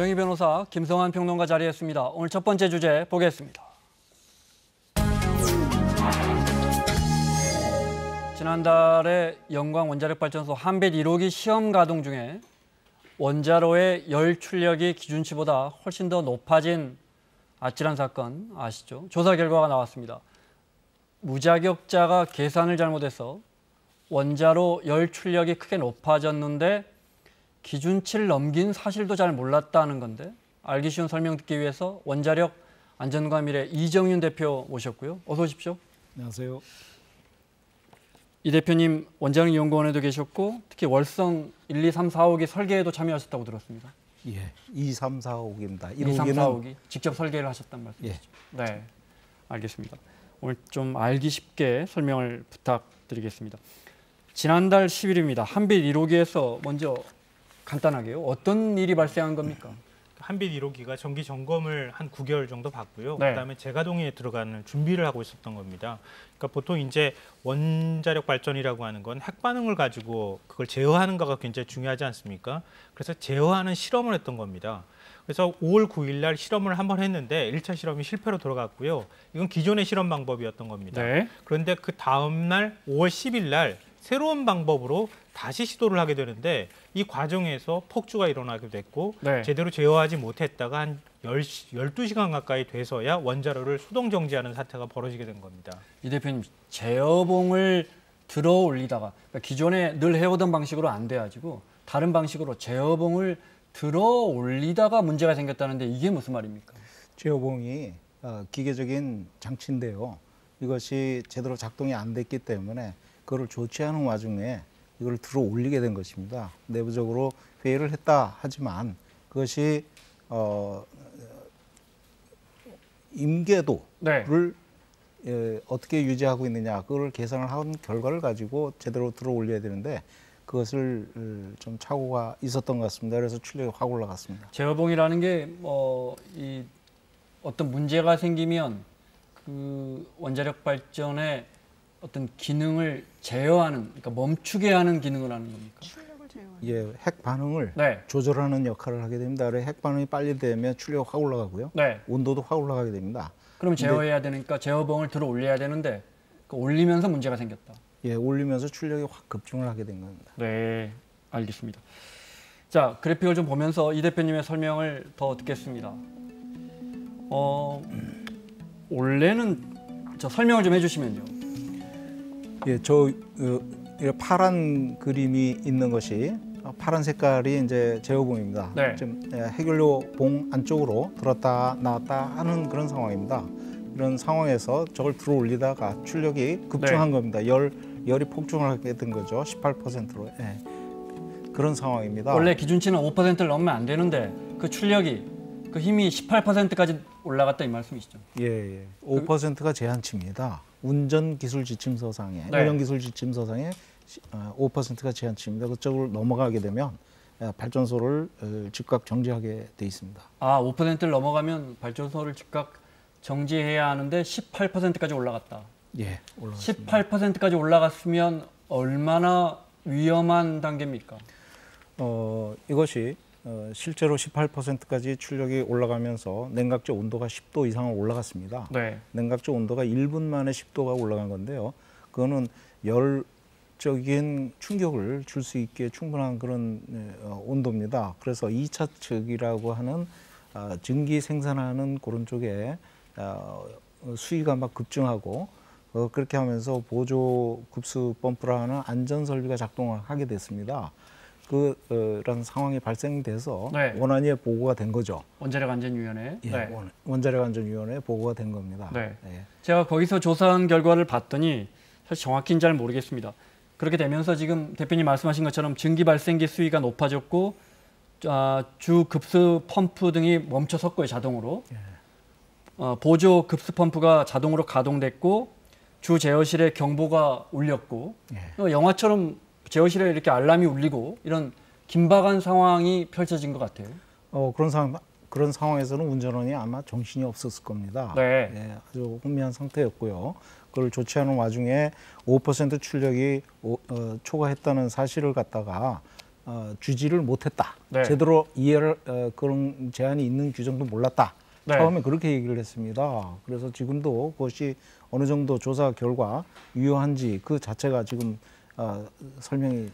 김정희 변호사, 김성환 평론가 자리했습니다. 오늘 첫 번째 주제 보겠습니다. 지난달에 영광 원자력발전소 한빛 1호기 시험 가동 중에 원자로의 열 출력이 기준치보다 훨씬 더 높아진 아찔한 사건 아시죠? 조사 결과가 나왔습니다. 무자격자가 계산을 잘못해서 원자로 열 출력이 크게 높아졌는데 기준치를 넘긴 사실도 잘 몰랐다는 건데 알기 쉬운 설명 듣기 위해서 원자력 안전과 미래 이정윤 대표 모셨고요. 어서 오십시오. 안녕하세요. 이 대표님 원자력연구원에도 계셨고 특히 월성 1, 2, 3, 4호기 설계에도 참여하셨다고 들었습니다. 예, 2, 3, 4호기입니다. 2, 3, 4호기 직접 설계를 하셨단 말씀이시죠? 예. 네, 알겠습니다. 오늘 좀 알기 쉽게 설명을 부탁드리겠습니다. 지난달 10일입니다. 한빛 1호기에서 먼저 간단하게요. 어떤 일이 발생한 겁니까? 한빛 1호기가 정기 점검을 한 9개월 정도 받고요. 네. 그다음에 재가동에 들어가는 준비를 하고 있었던 겁니다. 그러니까 보통 이제 원자력 발전이라고 하는 건 핵 반응을 가지고 그걸 제어하는 거가 굉장히 중요하지 않습니까? 그래서 제어하는 실험을 했던 겁니다. 그래서 5월 9일 날 실험을 한번 했는데 1차 실험이 실패로 돌아갔고요. 이건 기존의 실험 방법이었던 겁니다. 네. 그런데 그 다음 날 5월 10일 날 새로운 방법으로 다시 시도를 하게 되는데 이 과정에서 폭주가 일어나게 됐고 네. 제대로 제어하지 못했다가 한 12시간 가까이 돼서야 원자로를 수동 정지하는 사태가 벌어지게 된 겁니다. 이 대표님 제어봉을 들어 올리다가 그러니까 기존에 늘 해오던 방식으로 안 돼가지고 다른 방식으로 제어봉을 들어 올리다가 문제가 생겼다는데 이게 무슨 말입니까? 제어봉이 기계적인 장치인데요. 이것이 제대로 작동이 안 됐기 때문에 그걸 조치하는 와중에 이걸 들어 올리게 된 것입니다. 내부적으로 회의를 했다 하지만 그것이 임계도를 어떻게 유지하고 있느냐 그걸 계산을 한 결과를 가지고 제대로 들어 올려야 되는데 그것을 좀 착오가 있었던 것 같습니다. 그래서 출력이 확 올라갔습니다. 제어봉이라는 게 이 어떤 문제가 생기면 그 원자력 발전의 어떤 기능을 제어하는, 그러니까 멈추게 하는 기능을 하는 겁니까? 출력을 제어하는. 예, 핵 반응을 네. 조절하는 역할을 하게 됩니다. 그래서 핵 반응이 빨리 되면 출력이 확 올라가고요. 네. 온도도 확 올라가게 됩니다. 그럼 제어해야 되니까 제어봉을 들어 올려야 되는데 그 올리면서 문제가 생겼다. 예, 올리면서 출력이 확 급증을 하게 된 겁니다. 네, 알겠습니다. 자, 그래픽을 좀 보면서 이 대표님의 설명을 더 듣겠습니다. 원래는 저 설명을 좀 해주시면요. 예, 파란 그림이 있는 것이 파란 색깔이 이제 제어봉입니다. 네. 지금 해결료 봉 안쪽으로 들었다 나왔다 하는 그런 상황입니다. 이런 상황에서 저걸 들어 올리다가 출력이 급증한 겁니다. 열이 폭증을 하게 된 거죠. 18%로. 예. 그런 상황입니다. 원래 기준치는 5%를 넘으면 안 되는데 그 출력이 그 힘이 18%까지 올라갔다 이 말씀이시죠? 예, 예. 5%가 제한치입니다. 운전기술지침서상에 네. 운전기술지침서상에 5%가 제한치입니다. 그쪽으로 넘어가게 되면 발전소를 즉각 정지하게 돼 있습니다. 아, 5%를 넘어가면 발전소를 즉각 정지해야 하는데 18%까지 올라갔다. 예, 올라갔습니다. 18%까지 올라갔으면 얼마나 위험한 단계입니까? 이것이 실제로 18%까지 출력이 올라가면서 냉각조 온도가 10도 이상을 올라갔습니다. 네. 냉각조 온도가 1분 만에 10도가 올라간 건데요. 그거는 열적인 충격을 줄 수 있게 충분한 그런 온도입니다. 그래서 2차 측이라고 하는 증기 생산하는 그런 쪽에 수위가 막 급증하고 그렇게 하면서 보조 급수 펌프라 하는 안전 설비가 작동을 하게 됐습니다. 그런 상황이 발생돼서 네. 원안위에 보고가 된 거죠. 원자력안전위원회. 예, 네. 원자력안전위원회에 보고가 된 겁니다. 네. 예. 제가 거기서 조사한 결과를 봤더니 사실 정확히는 잘 모르겠습니다. 그렇게 되면서 지금 대표님 말씀하신 것처럼 증기 발생기 수위가 높아졌고 주 급수 펌프 등이 멈춰 섰고요, 자동으로. 예. 보조 급수 펌프가 자동으로 가동됐고 주 제어실에 경보가 울렸고 예. 영화처럼 제어실에 이렇게 알람이 울리고 이런 긴박한 상황이 펼쳐진 것 같아요. 그런 상황에서는 운전원이 아마 정신이 없었을 겁니다. 네. 예, 아주 혼미한 상태였고요. 그걸 조치하는 와중에 5% 출력이 초과했다는 사실을 갖다가 주지를 못했다. 네. 제대로 이해를 그런 제한이 있는 규정도 몰랐다. 네. 처음에 그렇게 얘기를 했습니다. 그래서 지금도 그것이 어느 정도 조사 결과 유효한지 그 자체가 지금 설명이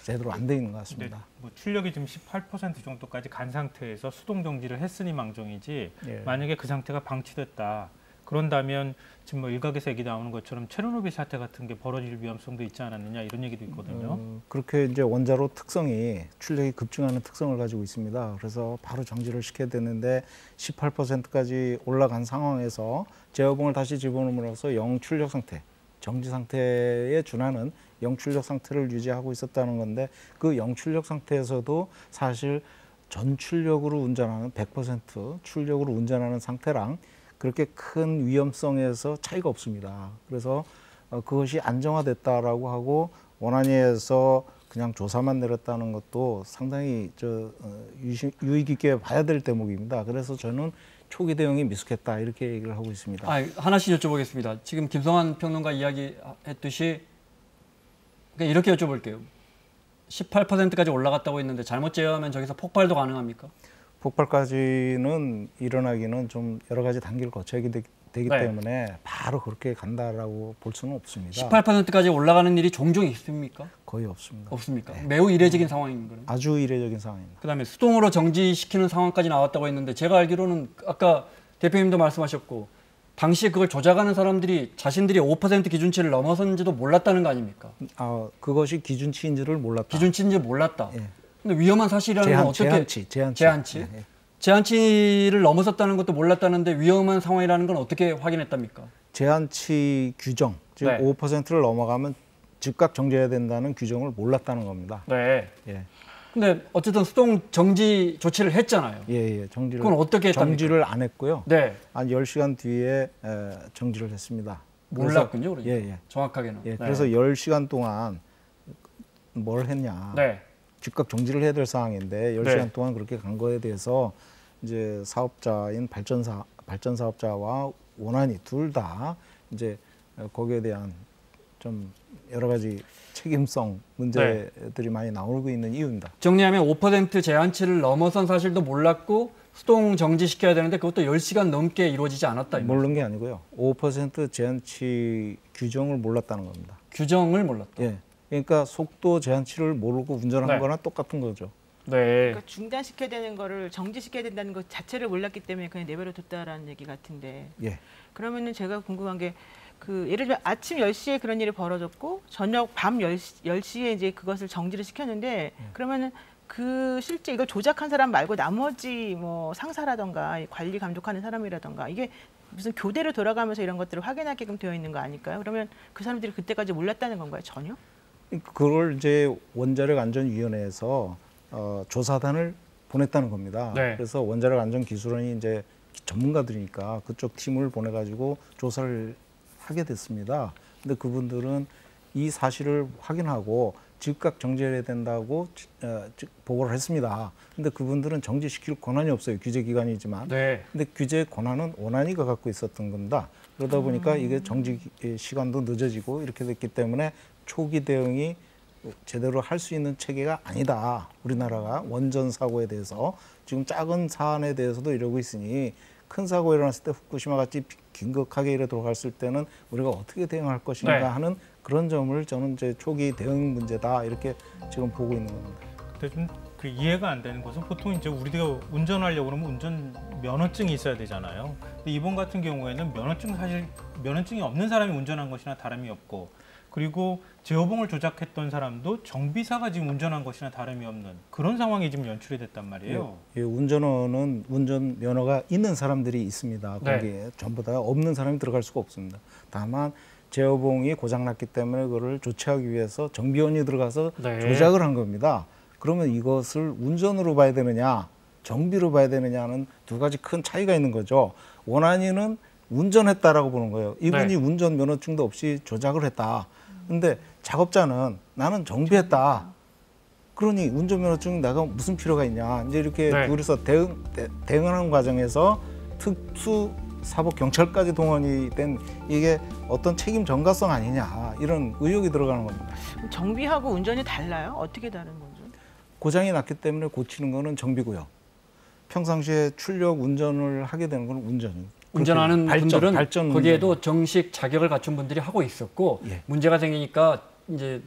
제대로 안 돼 있는 것 같습니다. 뭐 출력이 지금 18% 정도까지 간 상태에서 수동 정지를 했으니 망정이지 예. 만약에 그 상태가 방치됐다. 그런다면 지금 뭐 일각에서 얘기 나오는 것처럼 체르노빌 사태 같은 게 벌어질 위험성도 있지 않았느냐 이런 얘기도 있거든요. 그렇게 이제 원자로 특성이 출력이 급증하는 특성을 가지고 있습니다. 그래서 바로 정지를 시켜야 되는데 18%까지 올라간 상황에서 제어봉을 다시 집어넣음으로써 영출력 상태, 정지 상태에 준하는 영출력 상태를 유지하고 있었다는 건데 그 영출력 상태에서도 사실 전출력으로 운전하는 100% 출력으로 운전하는 상태랑 그렇게 큰 위험성에서 차이가 없습니다. 그래서 그것이 안정화됐다라고 하고 원안위에서 그냥 조사만 내렸다는 것도 상당히 유의 깊게 봐야 될 대목입니다. 그래서 저는 초기 대응이 미숙했다 이렇게 얘기를 하고 있습니다. 하나씩 여쭤보겠습니다. 지금 김성환 평론가 이야기했듯이 그러니까 이렇게 여쭤볼게요. 18%까지 올라갔다고 했는데 잘못 제어하면 저기서 폭발도 가능합니까? 폭발까지는 일어나기는 좀 여러 가지 단계를 거쳐야 되기 네. 때문에 바로 그렇게 간다라고 볼 수는 없습니다. 18%까지 올라가는 일이 종종 있습니까? 거의 없습니다. 없습니까? 네. 매우 이례적인 상황인 거예요. 아주 이례적인 상황입니다. 그다음에 수동으로 정지시키는 상황까지 나왔다고 했는데 제가 알기로는 아까 대표님도 말씀하셨고 당시 그걸 조작하는 사람들이 자신들이 5% 기준치를 넘어선지도 몰랐다는 거 아닙니까? 그것이 기준치인지를 몰랐다. 기준치인지 몰랐다. 예. 근데 위험한 사실이라는 건 어떻게 제한치? 예, 예. 제한치를 넘어섰다는 것도 몰랐다는데 위험한 상황이라는 건 어떻게 확인했답니까? 제한치 규정, 즉 네. 5%를 넘어가면 즉각 정지해야 된다는 규정을 몰랐다는 겁니다. 네. 예. 근데 어쨌든 수동 정지 조치를 했잖아요. 예, 정지를 그건 어떻게 했답니까? 정지를 안 했고요. 네. 한 10시간 뒤에 정지를 했습니다. 몰랐군요, 그러니까. 예. 정확하게는. 예, 네. 그래서 10시간 동안 뭘 했냐? 네. 즉각 정지를 해야 될 상황인데 10시간 네. 동안 그렇게 간 거에 대해서 이제 사업자인 발전 사업자와 원안이 둘 다 이제 거기에 대한 좀 여러 가지 책임성 문제들이 많이 나오고 있는 이유입니다. 정리하면 5% 제한치를 넘어선 사실도 몰랐고 수동 정지시켜야 되는데 그것도 10시간 넘게 이루어지지 않았다. 모르는 게 아니고요. 5% 제한치 규정을 몰랐다는 겁니다. 규정을 몰랐다. 예. 그러니까 속도 제한치를 모르고 운전한 네. 거나 똑같은 거죠. 네. 그러니까 중단시켜야 되는 거를 정지시켜야 된다는 것 자체를 몰랐기 때문에 그냥 내버려 뒀다라는 얘기 같은데. 예. 그러면은 제가 궁금한 게 예를 들면 아침 10시에 그런 일이 벌어졌고 저녁 밤 10시에 이제 그것을 정지를 시켰는데 그러면은 실제 이걸 조작한 사람 말고 나머지 뭐 상사라던가 관리 감독하는 사람이라던가 이게 무슨 교대로 돌아가면서 이런 것들을 확인하게끔 되어 있는 거 아닐까요? 그러면 그 사람들이 그때까지 몰랐다는 건가요? 전혀? 그걸 이제 원자력 안전위원회에서 조사단을 보냈다는 겁니다. 네. 그래서 원자력 안전기술원이 이제 전문가들이니까 그쪽 팀을 보내가지고 조사를 하게 됐습니다. 근데 그분들은 이 사실을 확인하고 즉각 정지해야 된다고 보고를 했습니다. 근데 그분들은 정지시킬 권한이 없어요. 규제기관이지만. 네. 근데 규제 권한은 원안위가 갖고 있었던 겁니다. 그러다 보니까 이게 정지 시간도 늦어지고 이렇게 됐기 때문에 초기 대응이 제대로 할 수 있는 체계가 아니다. 우리나라가 원전 사고에 대해서 지금 작은 사안에 대해서도 이러고 있으니 큰 사고 일어났을 때 후쿠시마 같이 긴급하게 이래 돌아갔을 때는 우리가 어떻게 대응할 것인가 네. 하는 그런 점을 저는 이제 초기 대응 문제다 이렇게 지금 보고 있는 겁니다. 근데 좀 그 이해가 안 되는 것은 보통 이제 우리가 운전하려고 그러면 운전 면허증이 있어야 되잖아요. 근데 이번 같은 경우에는 면허증이 없는 사람이 운전한 것이나 다름이 없고 그리고 제어봉을 조작했던 사람도 정비사가 지금 운전한 것이나 다름이 없는 그런 상황이 지금 연출이 됐단 말이에요. 예, 운전원은 운전 면허가 있는 사람들이 있습니다. 네. 거기에 전부 다 없는 사람이 들어갈 수가 없습니다. 다만 제어봉이 고장났기 때문에 그거를 조치하기 위해서 정비원이 들어가서 네. 조작을 한 겁니다. 그러면 이것을 운전으로 봐야 되느냐 정비로 봐야 되느냐는 두 가지 큰 차이가 있는 거죠. 원안위는 운전했다라고 보는 거예요. 이분이 네. 운전 면허증도 없이 조작을 했다. 근데 작업자는 나는 정비했다. 그러니 운전면허증 내가 무슨 필요가 있냐. 이제 이렇게 네. 둘이서 대응하는 과정에서 특수 사법 경찰까지 동원이 된 이게 어떤 책임 전가성 아니냐 이런 의혹이 들어가는 겁니다. 정비하고 운전이 달라요? 어떻게 다른 거죠? 고장이 났기 때문에 고치는 거는 정비고요. 평상시에 출력 운전을 하게 되는 건 운전하는 분들은 발전 거기에도 운전. 정식 자격을 갖춘 분들이 하고 있었고 예. 문제가 생기니까 이제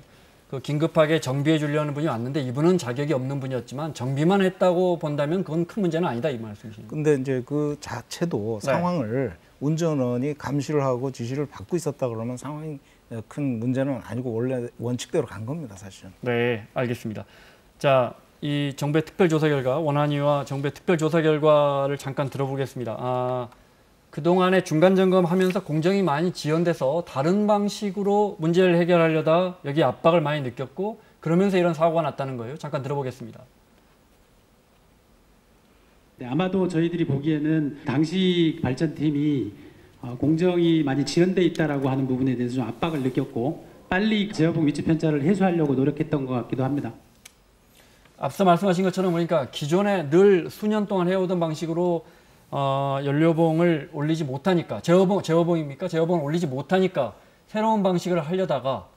그 긴급하게 정비해 주려는 분이 왔는데 이분은 자격이 없는 분이었지만 정비만 했다고 본다면 그건 큰 문제는 아니다 이 말씀이십니다. 근데 이제 그 자체도 네. 상황을 운전원이 감시를 하고 지시를 받고 있었다 그러면 상황이 큰 문제는 아니고 원래 원칙대로 간 겁니다, 사실은. 네, 알겠습니다. 자, 이 정부의 특별조사 결과, 원안위와 정부의 특별조사 결과를 잠깐 들어보겠습니다. 그동안에 중간 점검하면서 공정이 많이 지연돼서 다른 방식으로 문제를 해결하려다 여기 압박을 많이 느꼈고 그러면서 이런 사고가 났다는 거예요. 잠깐 들어보겠습니다. 네, 아마도 저희들이 보기에는 당시 발전팀이 공정이 많이 지연돼 있다라고 하는 부분에 대해서 좀 압박을 느꼈고 빨리 제어봉 위치 편차를 해소하려고 노력했던 것 같기도 합니다. 앞서 말씀하신 것처럼 그러니까 기존에 늘 수년 동안 해오던 방식으로 연료봉을 올리지 못하니까 제어봉입니까? 제어봉을 올리지 못하니까 새로운 방식을 하려다가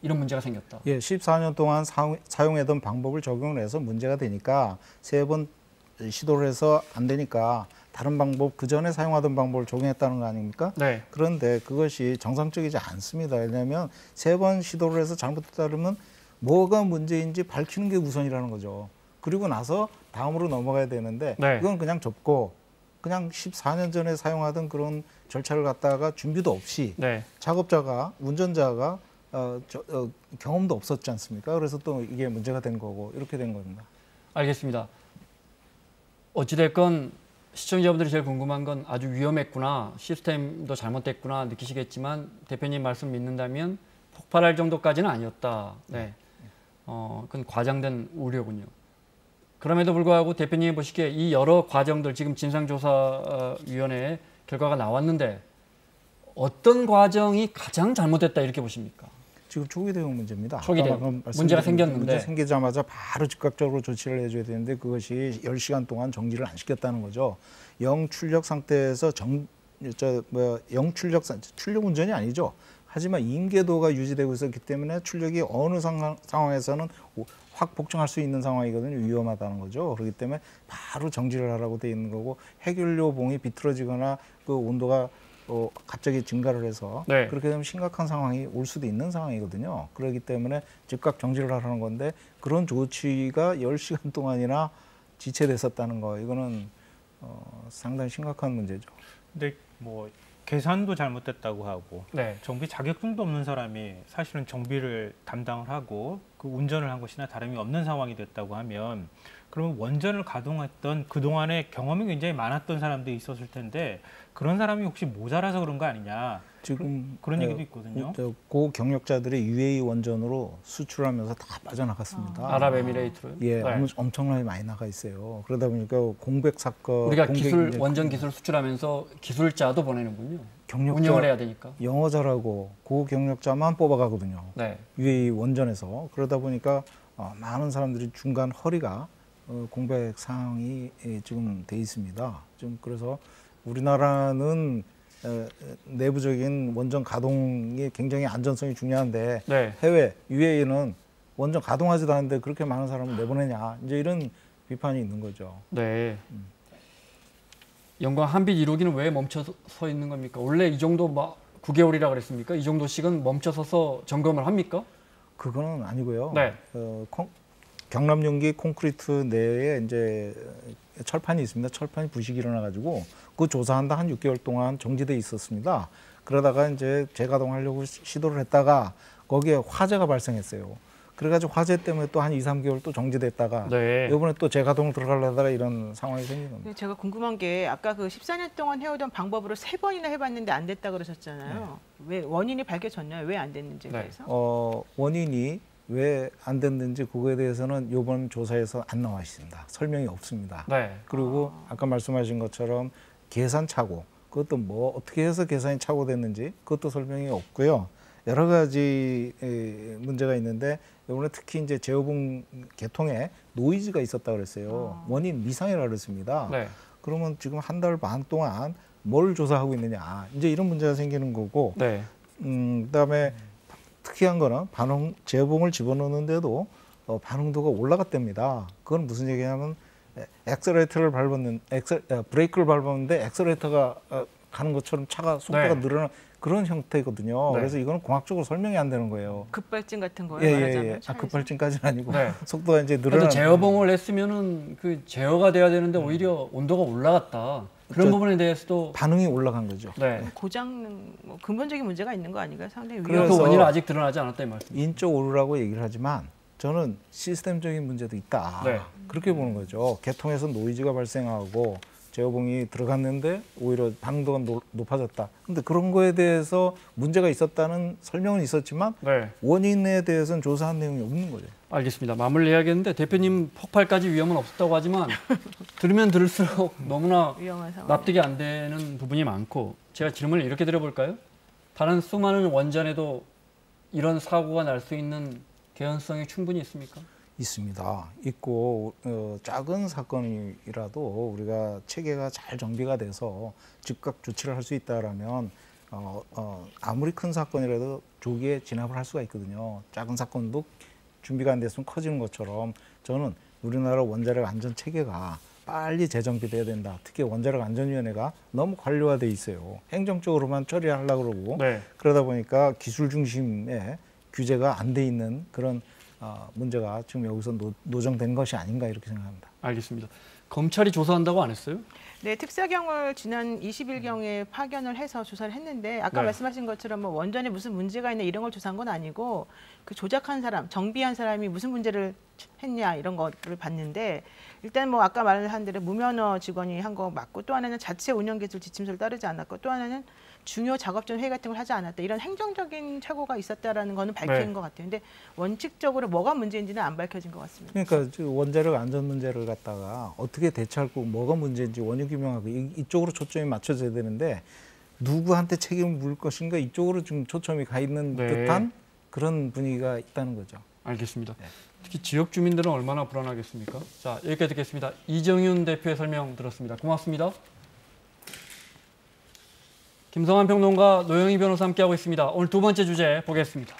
이런 문제가 생겼다. 예, 14년 동안 사용했던 방법을 적용을 해서 문제가 되니까 3번 시도를 해서 안 되니까 다른 방법, 그 전에 사용하던 방법을 적용했다는 거 아닙니까? 네. 그런데 그것이 정상적이지 않습니다. 왜냐하면 3번 시도를 해서 잘못했다 그러면 뭐가 문제인지 밝히는 게 우선이라는 거죠. 그리고 나서 다음으로 넘어가야 되는데 네. 이건 그냥 접고 그냥 14년 전에 사용하던 그런 절차를 갖다가 준비도 없이 네. 작업자가, 운전자가 경험도 없었지 않습니까? 그래서 또 이게 문제가 된 거고 이렇게 된 겁니다. 알겠습니다. 어찌됐건 시청자분들이 제일 궁금한 건 아주 위험했구나, 시스템도 잘못됐구나 느끼시겠지만 대표님 말씀 믿는다면 폭발할 정도까지는 아니었다. 네. 그건 과장된 우려군요. 그럼에도 불구하고 대표님이 보시기에 이 여러 과정들 지금 진상조사위원회 결과가 나왔는데 어떤 과정이 가장 잘못됐다 이렇게 보십니까? 지금 초기 대응 문제입니다. 초기 대응. 문제가 생겼는데. 문제 생기자마자 바로 즉각적으로 조치를 해줘야 되는데 그것이 10시간 동안 정지를 안 시켰다는 거죠. 영출력 상태에서 출력 운전이 아니죠. 하지만 임계도가 유지되고 있었기 때문에 출력이 어느 상황에서는 확 복종할 수 있는 상황이거든요. 위험하다는 거죠. 그렇기 때문에 바로 정지를 하라고 돼 있는 거고 해결료 봉이 비틀어지거나 그 온도가 갑자기 증가를 해서 네. 그렇게 되면 심각한 상황이 올 수도 있는 상황이거든요. 그렇기 때문에 즉각 정지를 하라는 건데 그런 조치가 10시간 동안이나 지체됐었다는 거 이거는 상당히 심각한 문제죠. 근데 뭐 계산도 잘못됐다고 하고 네. 정비 자격증도 없는 사람이 사실은 정비를 담당을 하고 그 운전을 한 것이나 다름이 없는 상황이 됐다고 하면 그러면 원전을 가동했던 그동안에 경험이 굉장히 많았던 사람들이 있었을 텐데 그런 사람이 혹시 모자라서 그런 거 아니냐 지금 그런 얘기도 있거든요. 고 경력자들이 UAE 원전으로 수출하면서 다 빠져나갔습니다. 아랍에미레이트로요? 예, 네. 엄청나게 많이 나가 있어요. 그러다 보니까 공백 사건 우리가 원전 기술 수출하면서 기술자도 보내는군요. 경력자 운영을 해야 되니까. 영어 잘하고 고 경력자만 뽑아가거든요. 네. UAE 원전에서 그러다 보니까 많은 사람들이 중간 허리가 공백 상황이 지금 돼 있습니다. 좀 그래서 우리나라는 내부적인 원전 가동이 굉장히 안전성이 중요한데 네. 해외 UAE는 원전 가동하지도 않는데 그렇게 많은 사람을 내보내냐 이제 이런 비판이 있는 거죠. 네. 영광 한빛 1호기는 왜 멈춰서 있는 겁니까? 원래 이 정도 9개월이라 그랬습니까? 이 정도씩은 멈춰서서 점검을 합니까? 그거는 아니고요. 네. 경남 용기 콘크리트 내에 이제 철판이 있습니다. 철판이 부식이 일어나가지고 그 조사한다 한 6개월 동안 정지돼 있었습니다. 그러다가 이제 재가동하려고 시도를 했다가 거기에 화재가 발생했어요. 그래가지고 화재 때문에 또 한 2, 3개월 또 정지됐다가 네. 이번에 또 재가동 들어가려다가 이런 상황이 생긴 겁니다. 제가 궁금한 게 아까 그 14년 동안 해오던 방법으로 3번이나 해봤는데 안 됐다 그러셨잖아요. 왜 원인이 밝혀졌나요? 왜 안 됐는지에 네. 대해서? 원인이 왜 안 됐는지 그거에 대해서는 이번 조사에서 안 나와 있습니다. 설명이 없습니다. 네. 그리고 아까 말씀하신 것처럼 계산 착오, 그것도 뭐 어떻게 해서 계산이 착오됐는지 그것도 설명이 없고요. 여러 가지 문제가 있는데 이번에 특히 이제 제어봉 개통에 노이즈가 있었다 그랬어요. 원인 미상이라 그랬습니다. 네. 그러면 지금 한 달 반 동안 뭘 조사하고 있느냐 이제 이런 문제가 생기는 거고 네. 그다음에 특이한 거는 제어봉을 집어넣는데도 반응도가 올라갔답니다. 그건 무슨 얘기냐면 엑셀레이터를 밟았는 브레이크를 밟았는데 엑셀레이터가 가는 것처럼 차가 속도가 네. 늘어나는 그런 형태거든요. 네. 그래서 이거는 공학적으로 설명이 안 되는 거예요. 급발진 같은 거예요. 말하자면 차에서. 급발진까지는 아니고 네. 속도가 이제 그래도 늘어나는. 제어봉을 했으면은 그 제어가 돼야 되는데 오히려 온도가 올라갔다. 그런 부분에 대해서도 반응이 올라간 거죠. 네. 고장 뭐 근본적인 문제가 있는 거 아닌가요? 상당히 그 그래서 원인은 아직 드러나지 않았다 이 말씀. 인적 오류라고 얘기를 하지만 저는 시스템적인 문제도 있다. 네. 그렇게 보는 거죠. 개통에서 노이즈가 발생하고 제어봉이 들어갔는데 오히려 반응도가 높아졌다. 근데 그런 거에 대해서 문제가 있었다는 설명은 있었지만 네. 원인에 대해서는 조사한 내용이 없는 거죠. 알겠습니다. 마무리해야겠는데 대표님 폭발까지 위험은 없었다고 하지만 들으면 들을수록 너무나 위험한 상황. 납득이 안 되는 부분이 많고 제가 질문을 이렇게 드려볼까요? 다른 수많은 원전에도 이런 사고가 날 수 있는 개연성이 충분히 있습니까? 있습니다. 있고 작은 사건이라도 우리가 체계가 잘 정비가 돼서 즉각 조치를 할 수 있다라면 아무리 큰 사건이라도 조기에 진압을 할 수가 있거든요. 작은 사건도 준비가 안 됐으면 커지는 것처럼 저는 우리나라 원자력 안전 체계가 빨리 재정비돼야 된다. 특히 원자력 안전위원회가 너무 관료화돼 있어요. 행정적으로만 처리하려고 그러고 네. 그러다 보니까 기술 중심의 규제가 안 돼 있는 그런 문제가 지금 여기서 노정된 것이 아닌가 이렇게 생각합니다. 알겠습니다. 검찰이 조사한다고 안 했어요? 네, 특사경을 지난 20일경에 파견을 해서 조사를 했는데 아까 네. 말씀하신 것처럼 뭐 원전에 무슨 문제가 있냐 이런 걸 조사한 건 아니고 그 조작한 사람, 정비한 사람이 무슨 문제를 했냐 이런 거를 봤는데 일단 뭐 아까 말한 대로 무면허 직원이 한 거 맞고 또 하나는 자체 운영기술 지침서를 따르지 않았고 또 하나는 중요 작업전 회의 같은 걸 하지 않았다. 이런 행정적인 착오가 있었다라는 거는 밝힌 네. 것 같아요. 근데 원칙적으로 뭐가 문제인지는 안 밝혀진 것 같습니다. 그러니까 원자력 안전 문제를 갖다가 어떻게 대처할 거고 뭐가 문제인지 원인 규명하고 이쪽으로 초점이 맞춰져야 되는데 누구한테 책임을 물 것인가 이쪽으로 지금 초점이 가 있는 네. 듯한 그런 분위기가 있다는 거죠. 알겠습니다. 네. 특히 지역 주민들은 얼마나 불안하겠습니까? 자, 여기까지 듣겠습니다. 이정윤 대표의 설명 들었습니다. 고맙습니다. 김성환 평론가, 노영희 변호사 함께하고 있습니다. 오늘 두 번째 주제 보겠습니다.